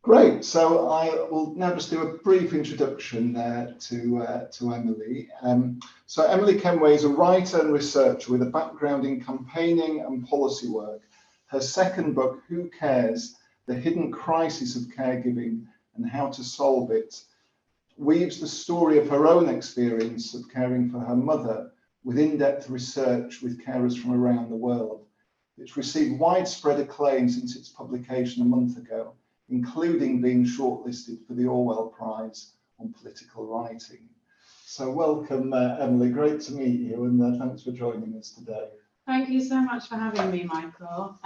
Great. So I will now just do a brief introduction to Emily. So Emily Kenway is a writer and researcher with a background in campaigning and policy work. Her second book, Who Cares? The Hidden Crisis of Caregiving and How to Solve It, weaves the story of her own experience of caring for her mother with in-depth research with carers from around the world. It's received widespread acclaim since its publication a month ago, including being shortlisted for the Orwell Prize on Political Writing. So welcome, Emily, great to meet you, and thanks for joining us today. Thank you so much for having me, Michael.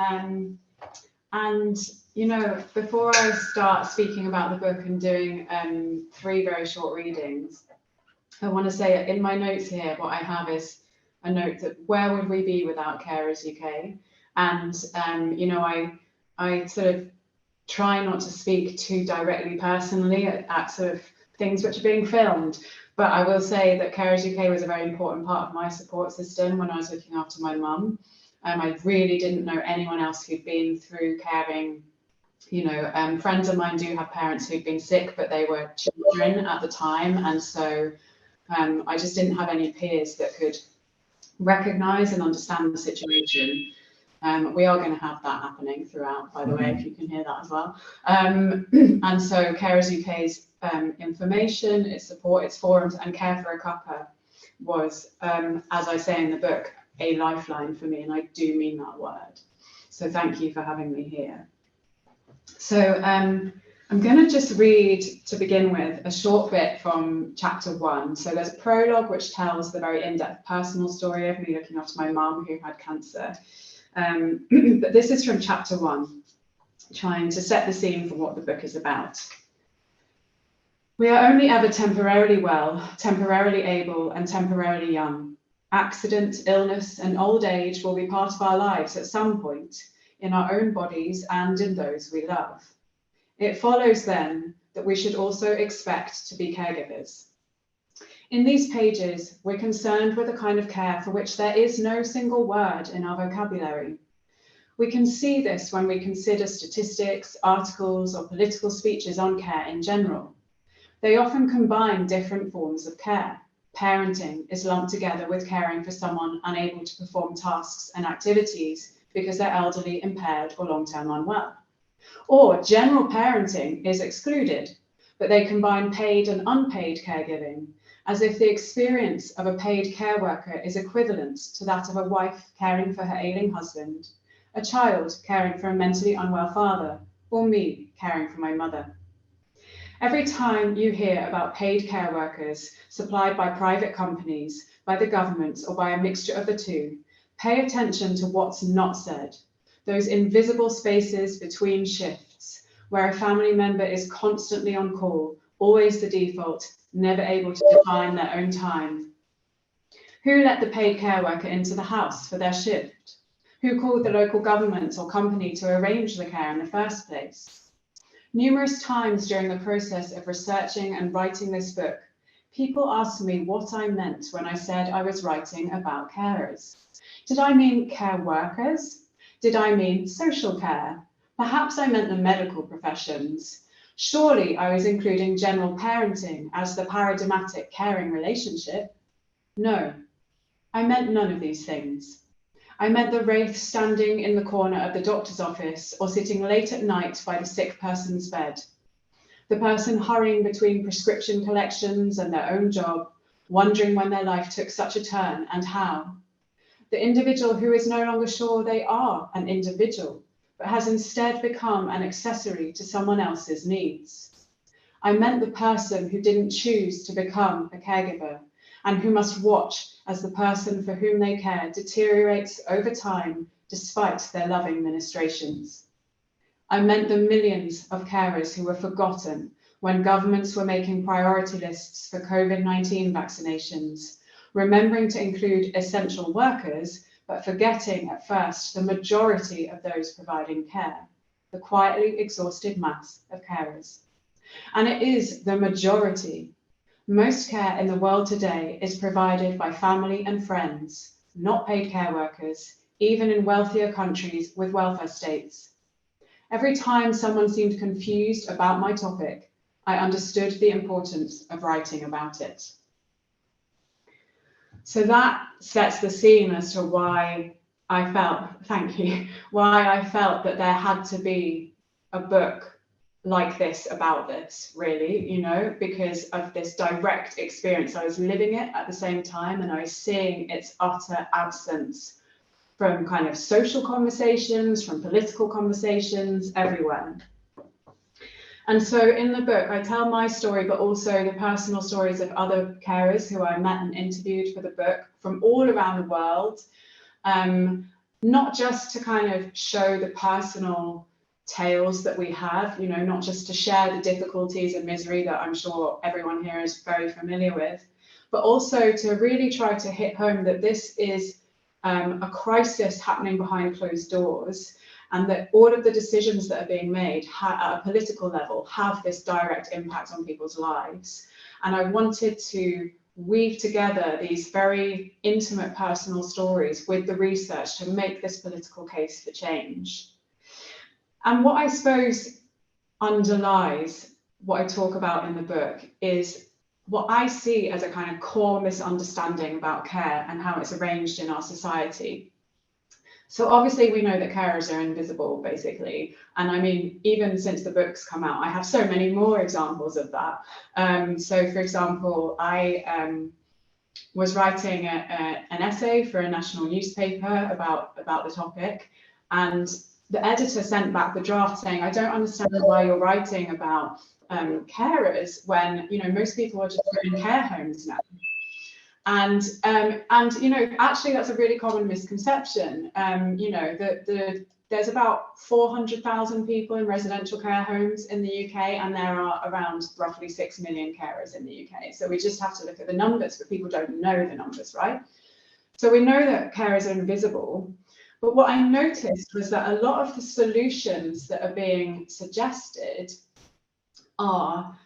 And, you know, before I start speaking about the book and doing 3 very short readings, I want to say in my notes here, what I have is a note that where would we be without Carers UK? And, you know, I sort of try not to speak too directly personally at sort of things which are being filmed, but I will say that Carers UK was a very important part of my support system when I was looking after my mum. I really didn't know anyone else who'd been through caring. You know, friends of mine do have parents who'd been sick, but they were children at the time, and so I just didn't have any peers that could recognise and understand the situation. We are going to have that happening throughout, by the way, if you can hear that as well. And so Carers UK's information, its support, its forums, and Care for a Cuppa was, as I say in the book, a lifeline for me, and I do mean that word. So thank you for having me here. So I'm going to just read, to begin with, a short bit from chapter 1. So there's a prologue which tells the very in-depth personal story of me looking after my mum who had cancer. But this is from chapter 1, trying to set the scene for what the book is about. We are only ever temporarily well, temporarily able, and temporarily young. Accident, illness, and old age will be part of our lives at some point, in our own bodies and in those we love. It follows then that we should also expect to be caregivers. In these pages, we're concerned with a kind of care for which there is no single word in our vocabulary. We can see this when we consider statistics, articles, or political speeches on care in general. They often combine different forms of care. Parenting is lumped together with caring for someone unable to perform tasks and activities because they're elderly, impaired, or long-term unwell. Or general parenting is excluded, but they combine paid and unpaid caregiving, as if the experience of a paid care worker is equivalent to that of a wife caring for her ailing husband, a child caring for a mentally unwell father, or me caring for my mother. Every time you hear about paid care workers supplied by private companies, by the government, or by a mixture of the two, pay attention to what's not said, those invisible spaces between shifts, where a family member is constantly on call, always the default, never able to define their own time. Who let the paid care worker into the house for their shift? Who called the local government or company to arrange the care in the first place? Numerous times during the process of researching and writing this book, people asked me what I meant when I said I was writing about carers. Did I mean care workers? Did I mean social care? Perhaps I meant the medical professions. Surely I was including general parenting as the paradigmatic caring relationship. No, I meant none of these things. I meant the wraith standing in the corner of the doctor's office or sitting late at night by the sick person's bed. The person hurrying between prescription collections and their own job, wondering when their life took such a turn and how. The individual who is no longer sure they are an individual, but has instead become an accessory to someone else's needs. I meant the person who didn't choose to become a caregiver and who must watch as the person for whom they care deteriorates over time despite their loving ministrations. I meant the millions of carers who were forgotten when governments were making priority lists for COVID-19 vaccinations, remembering to include essential workers, but forgetting at first the majority of those providing care, the quietly exhausted mass of carers. And it is the majority. Most care in the world today is provided by family and friends, not paid care workers, even in wealthier countries with welfare states. Every time someone seemed confused about my topic, I understood the importance of writing about it. So that sets the scene as to why I felt, thank you, why I felt that there had to be a book like this about this, really, you know, because of this direct experience. I was living it at the same time, and I was seeing its utter absence from kind of social conversations, from political conversations, everywhere. And so in the book, I tell my story, but also the personal stories of other carers who I met and interviewed for the book from all around the world, not just to kind of show the personal tales that we have, you know, not just to share the difficulties and misery that I'm sure everyone here is very familiar with, but also to really try to hit home that this is a crisis happening behind closed doors, and that all of the decisions that are being made at a political level have this direct impact on people's lives. And I wanted to weave together these very intimate personal stories with the research to make this political case for change. And what I suppose underlies what I talk about in the book is what I see as a kind of core misunderstanding about care and how it's arranged in our society. So obviously we know that carers are invisible, basically. And I mean, even since the book's come out, I have so many more examples of that. So for example, I was writing an essay for a national newspaper about the topic, and the editor sent back the draft saying, I don't understand why you're writing about carers when, you know, most people are just put in care homes now. And you know, actually that's a really common misconception. You know, there's about 400,000 people in residential care homes in the UK, and there are around roughly 6 million carers in the UK. So we just have to look at the numbers, but people don't know the numbers, right? So we know that carers are invisible. But what I noticed was that a lot of the solutions that are being suggested are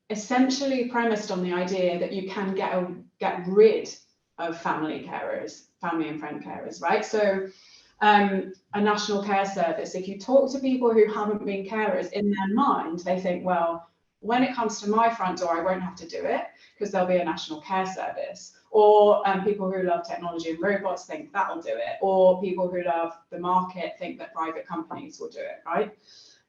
essentially premised on the idea that you can get rid of family and friend carers, right? So a national care service, if you talk to people who haven't been carers, in their mind, they think, well, when it comes to my front door, I won't have to do it because there'll be a national care service. Or people who love technology and robots think that'll do it. Or people who love the market think that private companies will do it, right?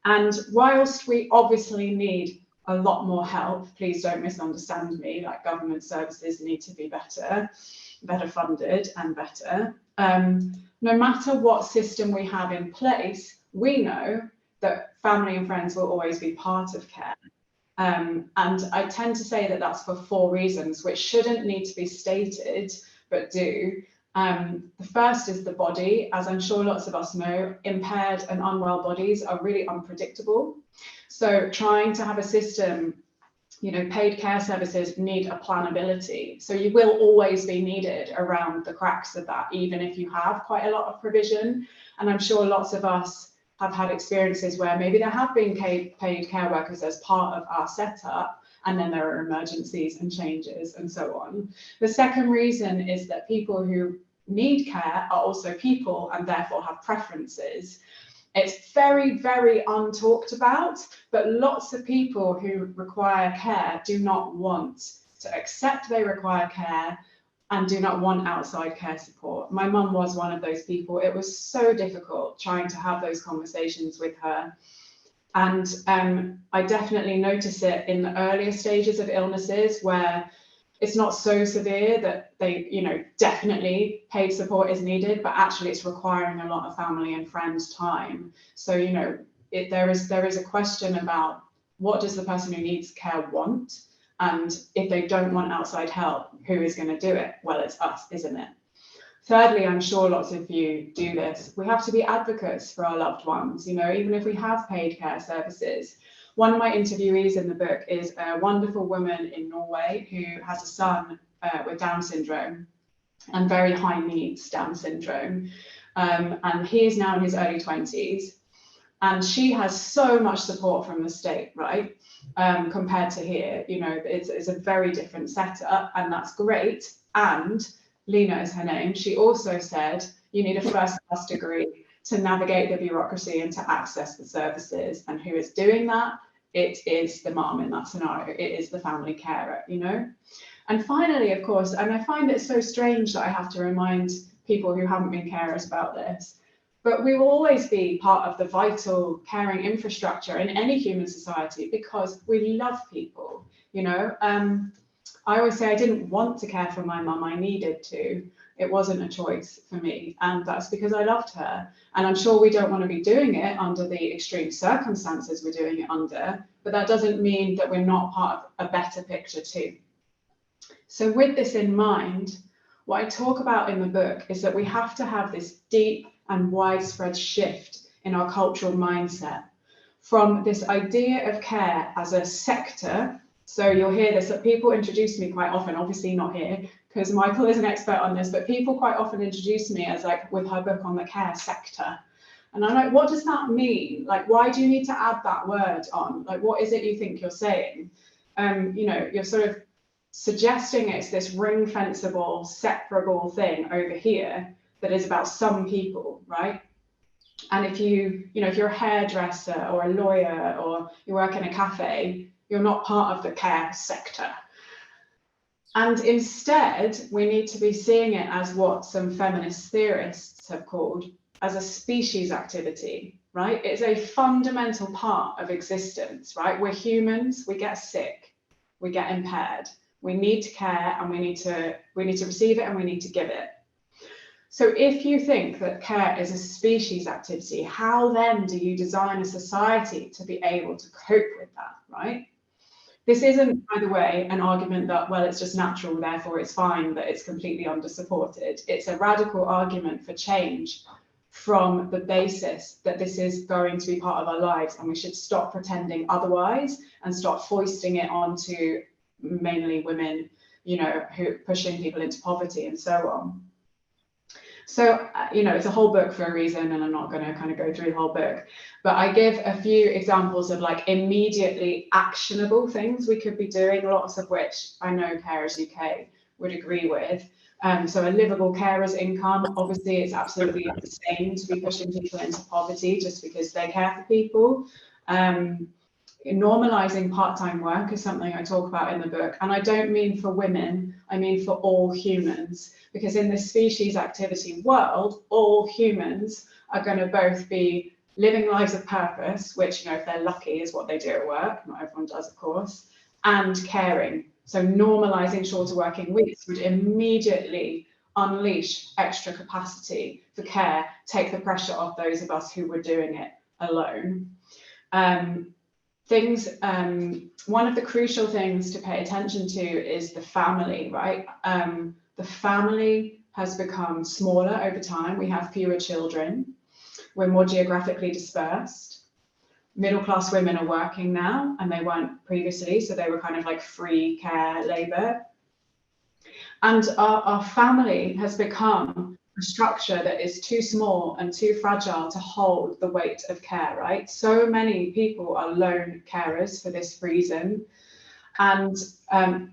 And whilst we obviously need a lot more help, please don't misunderstand me, like government services need to be better funded and better. No matter what system we have in place, we know that family and friends will always be part of care. And I tend to say that that's for 4 reasons, which shouldn't need to be stated, but do. The first is the body. As I'm sure lots of us know, impaired and unwell bodies are really unpredictable. So trying to have a system, you know, paid care services need a planability. So you will always be needed around the cracks of that, even if you have quite a lot of provision. And I'm sure lots of us have had experiences where maybe there have been paid care workers as part of our setup, and then there are emergencies and changes and so on. The second reason is that people who need care are also people and therefore have preferences. It's very, very untalked about, but lots of people who require care do not want to accept they require care and do not want outside care support. My mum was one of those people. It was so difficult trying to have those conversations with her. And I definitely notice it in the earlier stages of illnesses where it's not so severe that they, you know, definitely paid support is needed, but actually it's requiring a lot of family and friends' time. So, you know, there is a question about what does the person who needs care want? And if they don't want outside help, who is going to do it? Well, it's us, isn't it? Thirdly, I'm sure lots of you do this. We have to be advocates for our loved ones, you know, even if we have paid care services. One of my interviewees in the book is a wonderful woman in Norway who has a son with Down syndrome and very high needs Down syndrome. And he is now in his early 20s. And she has so much support from the state, right? Compared to here, you know, it's a very different setup, and that's great. And Lena is her name. She also said, you need a first-class degree to navigate the bureaucracy and to access the services. And who is doing that? It is the mum in that scenario. It is the family carer, you know? And finally, of course, and I find it so strange that I have to remind people who haven't been carers about this, but we will always be part of the vital caring infrastructure in any human society because we love people, you know? I always say I didn't want to care for my mum, I needed to. It wasn't a choice for me, and that's because I loved her. And I'm sure we don't want to be doing it under the extreme circumstances we're doing it under, but that doesn't mean that we're not part of a better picture too. So with this in mind, what I talk about in the book is that we have to have this deep and widespread shift in our cultural mindset from this idea of care as a sector. So you'll hear this, that people introduce me quite often, obviously not here, because Michael is an expert on this, but people quite often introduce me as like with her book on the care sector. And I'm like, what does that mean? Like, why do you need to add that word on? Like, what is it you think you're saying? You know, you're sort of suggesting it's this ring fenceable, separable thing over here that is about some people, right? And if you know, if you're a hairdresser or a lawyer or you work in a cafe, you're not part of the care sector. And instead, we need to be seeing it as what some feminist theorists have called as a species activity, right? It's a fundamental part of existence, right? We're humans, we get sick, we get impaired. We need to care and we need to receive it and we need to give it. So if you think that care is a species activity, how then do you design a society to be able to cope with that, right? This isn't, by the way, an argument that, well, it's just natural, therefore it's fine, that it's completely under-supported. It's a radical argument for change from the basis that this is going to be part of our lives and we should stop pretending otherwise and stop foisting it onto mainly women, you know, who pushing people into poverty and so on. So, you know, it's a whole book for a reason, and I'm not going to kind of go through the whole book, but I give a few examples of like immediately actionable things we could be doing, lots of which I know Carers UK would agree with. So a livable carer's income, obviously it's absolutely insane to be pushing people into poverty just because they care for people. Normalizing part-time work is something I talk about in the book, and I don't mean for women, I mean for all humans, because in this species activity world, all humans are going to both be living lives of purpose, which, you know, if they're lucky is what they do at work, not everyone does, of course, and caring. So normalizing shorter working weeks would immediately unleash extra capacity for care, take the pressure off those of us who were doing it alone. One of the crucial things to pay attention to is the family, right? The family has become smaller over time. We have fewer children. We're more geographically dispersed. Middle-class women are working now, and they weren't previously, so they were kind of like free care labor. And our family has become a structure that is too small and too fragile to hold the weight of care, right? So many people are lone carers for this reason, and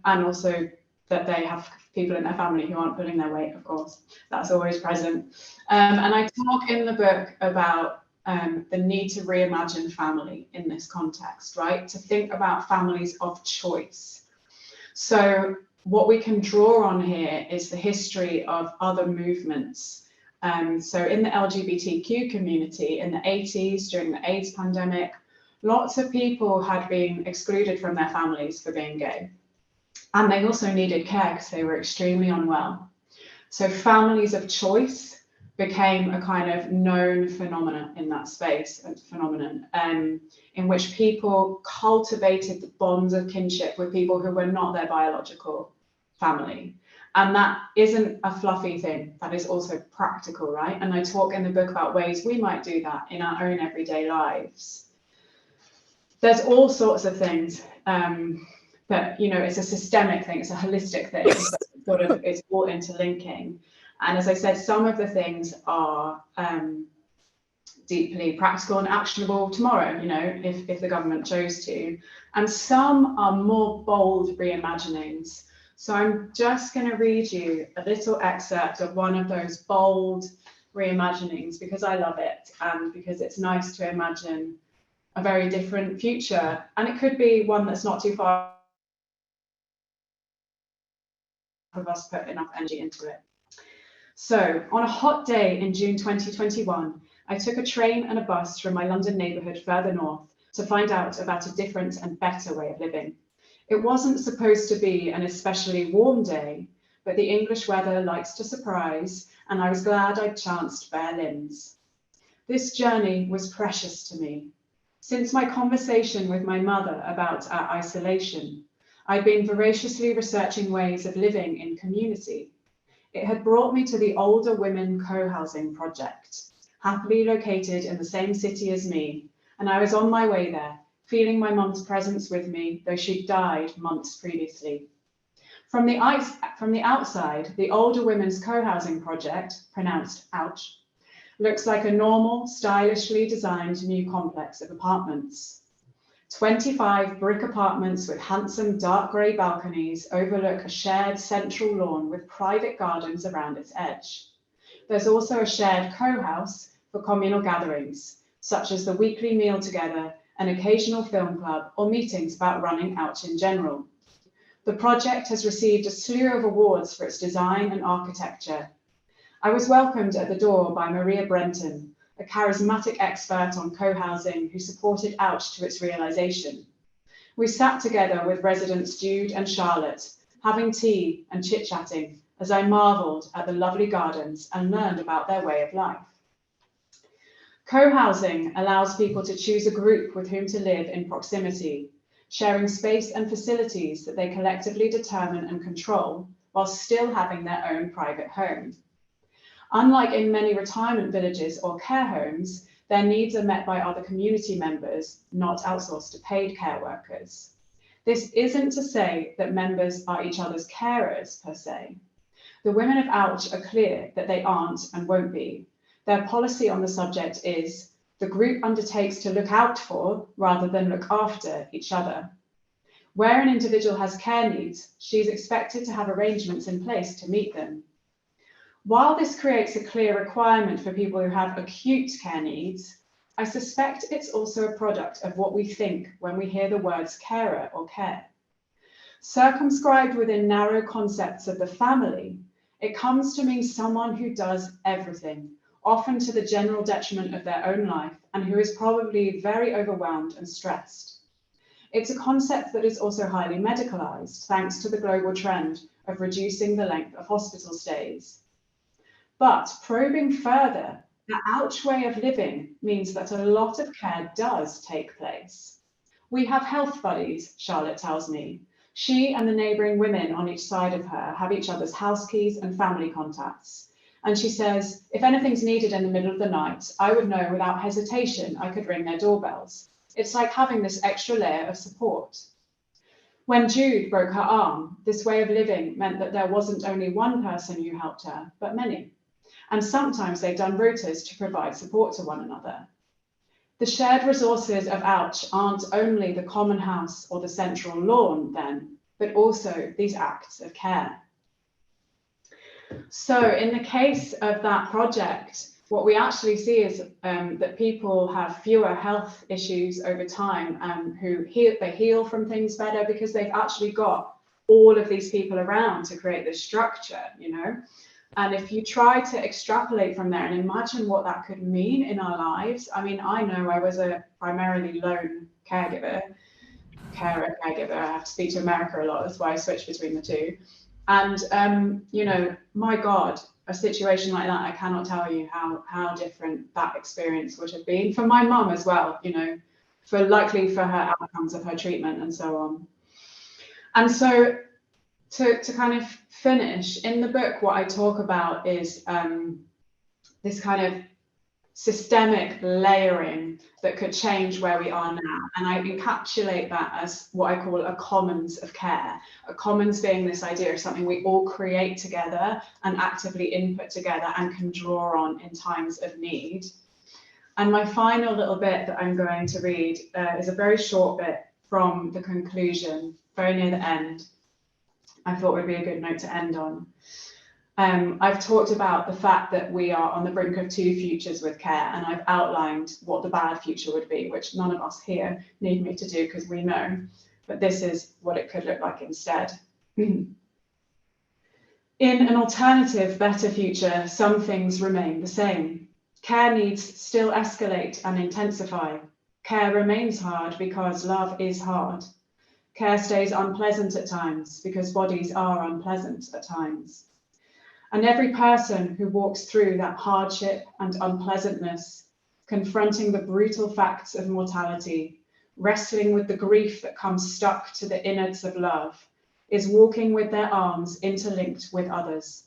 also that they have people in their family who aren't pulling their weight, of course. That's always present. And I talk in the book about the need to reimagine family in this context, right? To think about families of choice. So what we can draw on here is the history of other movements. So in the LGBTQ community in the 80s, during the AIDS pandemic, lots of people had been excluded from their families for being gay. And they also needed care because they were extremely unwell. So families of choice became a kind of known phenomenon in that space, in which people cultivated the bonds of kinship with people who were not their biological family. And that isn't a fluffy thing, that is also practical, right? And I talk in the book about ways we might do that in our own everyday lives. There's all sorts of things that, you know, it's a systemic thing, it's a holistic thing, sort of, it's all interlinking. And as I said, some of the things are deeply practical and actionable tomorrow, you know, if the government chose to. And some are more bold reimaginings. So I'm just going to read you a little excerpt of one of those bold reimaginings because I love it and because it's nice to imagine a very different future. And it could be one that's not too far of us put enough energy into it. So on a hot day in June 2021, I took a train and a bus from my London neighbourhood further north to find out about a different and better way of living. It wasn't supposed to be an especially warm day, but the English weather likes to surprise, and I was glad I'd chanced bare limbs. This journey was precious to me. Since my conversation with my mother about our isolation, I'd been voraciously researching ways of living in community. It had brought me to the Older Women Co-housing Project, happily located in the same city as me, and I was on my way there, feeling my mum's presence with me, though she'd died months previously. From the outside, the Older Women's Co-housing Project, pronounced ouch, looks like a normal, stylishly designed new complex of apartments. 25 brick apartments with handsome dark grey balconies overlook a shared central lawn with private gardens around its edge. There's also a shared co-house for communal gatherings, such as the weekly meal together, an occasional film club, or meetings about running out in general. The project has received a slew of awards for its design and architecture. I was welcomed at the door by Maria Brenton, a charismatic expert on co-housing who supported Ouch to its realisation. We sat together with residents Jude and Charlotte, having tea and chit-chatting as I marvelled at the lovely gardens and learned about their way of life. Co-housing allows people to choose a group with whom to live in proximity, sharing space and facilities that they collectively determine and control while still having their own private home. Unlike in many retirement villages or care homes, their needs are met by other community members, not outsourced to paid care workers. This isn't to say that members are each other's carers per se. The women of Ouch are clear that they aren't and won't be. Their policy on the subject is the group undertakes to look out for rather than look after each other. Where an individual has care needs, she's expected to have arrangements in place to meet them. While this creates a clear requirement for people who have acute care needs, I suspect it's also a product of what we think when we hear the words carer or care. Circumscribed within narrow concepts of the family, it comes to mean someone who does everything, often to the general detriment of their own life, and who is probably very overwhelmed and stressed. It's a concept that is also highly medicalised, thanks to the global trend of reducing the length of hospital stays. But probing further, the Ouch way of living means that a lot of care does take place. We have health buddies, Charlotte tells me. She and the neighbouring women on each side of her have each other's house keys and family contacts. And she says, if anything's needed in the middle of the night, I would know without hesitation I could ring their doorbells. It's like having this extra layer of support. When Jude broke her arm, this way of living meant that there wasn't only one person who helped her, but many. And sometimes they've done rotas to provide support to one another. The shared resources of Ouch aren't only the common house or the central lawn then, but also these acts of care. So in the case of that project, what we actually see is that people have fewer health issues over time and they heal from things better because they've actually got all of these people around to create this structure, you know. And if you try to extrapolate from there and imagine what that could mean in our lives, I mean, I know I was a primarily lone caregiver. I have to speak to America a lot, that's why I switch between the two. And, you know, my God, a situation like that, I cannot tell you how different that experience would have been for my mum as well, you know, for her outcomes of her treatment and so on. And so to kind of finish, in the book, what I talk about is this kind of systemic layering that could change where we are now. And I encapsulate that as what I call a commons of care. A commons being this idea of something we all create together and actively input together and can draw on in times of need. And my final little bit that I'm going to read is a very short bit from the conclusion, very near the end. I thought would be a good note to end on. I've talked about the fact that we are on the brink of two futures with care, and I've outlined what the bad future would be, which none of us here need me to do because we know, but this is what it could look like instead. In an alternative, better future, some things remain the same. Care needs still escalate and intensify. Care remains hard because love is hard. Care stays unpleasant at times because bodies are unpleasant at times. And every person who walks through that hardship and unpleasantness, confronting the brutal facts of mortality, wrestling with the grief that comes stuck to the innards of love, is walking with their arms interlinked with others.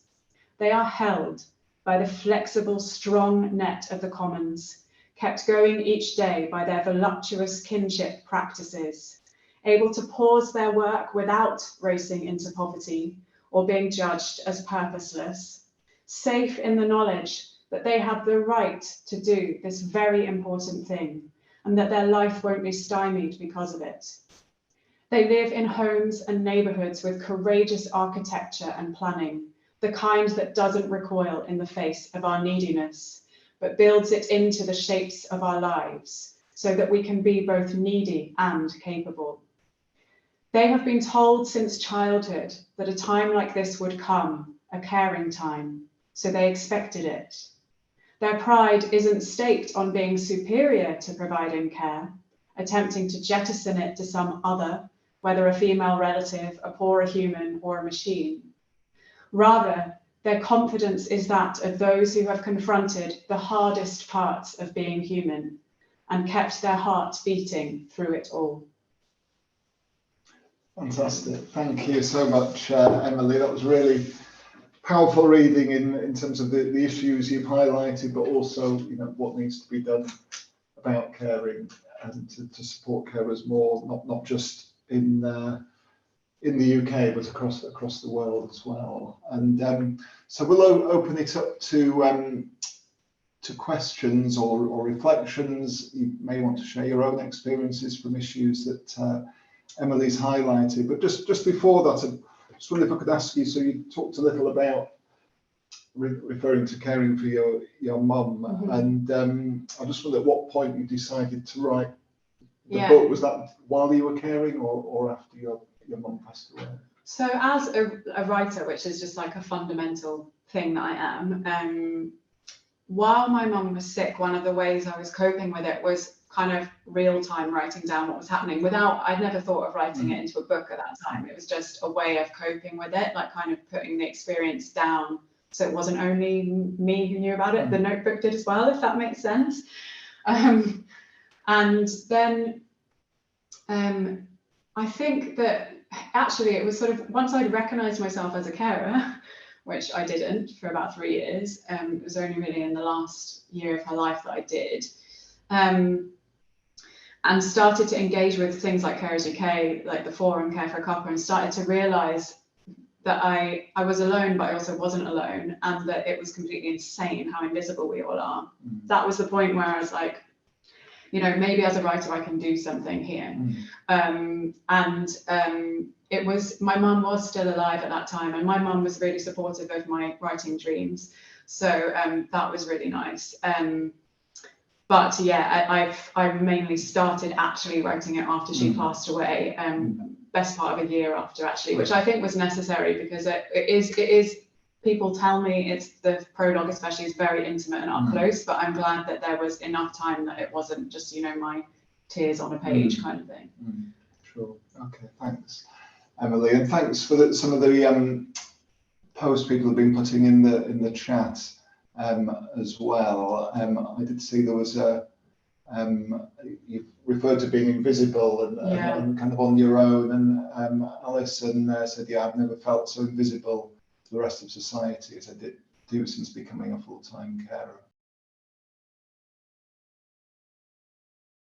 They are held by the flexible, strong net of the commons, kept going each day by their voluptuous kinship practices, able to pause their work without racing into poverty or being judged as purposeless, safe in the knowledge that they have the right to do this very important thing and that their life won't be stymied because of it. They live in homes and neighbourhoods with courageous architecture and planning, the kind that doesn't recoil in the face of our neediness, but builds it into the shapes of our lives so that we can be both needy and capable. They have been told since childhood that a time like this would come, a caring time, so they expected it. Their pride isn't staked on being superior to providing care, attempting to jettison it to some other, whether a female relative, a poorer human, or a machine. Rather, their confidence is that of those who have confronted the hardest parts of being human and kept their heart beating through it all. Fantastic. Thank you so much, Emily. That was really powerful reading in terms of the issues you've highlighted, but also, you know, what needs to be done about caring and to support carers more, not just in the UK, but across the world as well. And so we'll open it up to questions or reflections. You may want to share your own experiences from issues that Emily's highlighted. But just before that, I just wonder if I could ask you, so you talked a little about referring to caring for your mum, and I just wonder at what point you decided to write the book. Was that while you were caring or after your mum passed away? So as a writer, which is just like a fundamental thing that I am, while my mum was sick, one of the ways I was coping with it was kind of real-time writing down what was happening I'd never thought of writing it into a book at that time. It was just a way of coping with it, like kind of putting the experience down so it wasn't only me who knew about it. The notebook did as well, if that makes sense. And then I think that actually it was sort of, once I'd recognised myself as a carer, which I didn't for about 3 years, it was only really in the last year of her life that I did, and started to engage with things like Carers UK, like the forum Care for a Cuppa, and started to realise that I was alone, but I also wasn't alone, and that it was completely insane how invisible we all are. That was the point where I was like, you know, maybe as a writer I can do something here. It was, my mum was still alive at that time, and my mum was really supportive of my writing dreams. So that was really nice. But yeah, I mainly started actually writing it after she passed away, best part of a year after actually, which I think was necessary because it is, people tell me it's, the prologue especially is very intimate and up close, but I'm glad that there was enough time that it wasn't just, you know, my tears on a page kind of thing. Sure. Okay, thanks, Emily, and thanks for some of the posts people have been putting in the chat as well. I did see there was you referred to being invisible and kind of on your own, and Alison said, yeah, I've never felt so invisible to the rest of society as I do since becoming a full-time carer.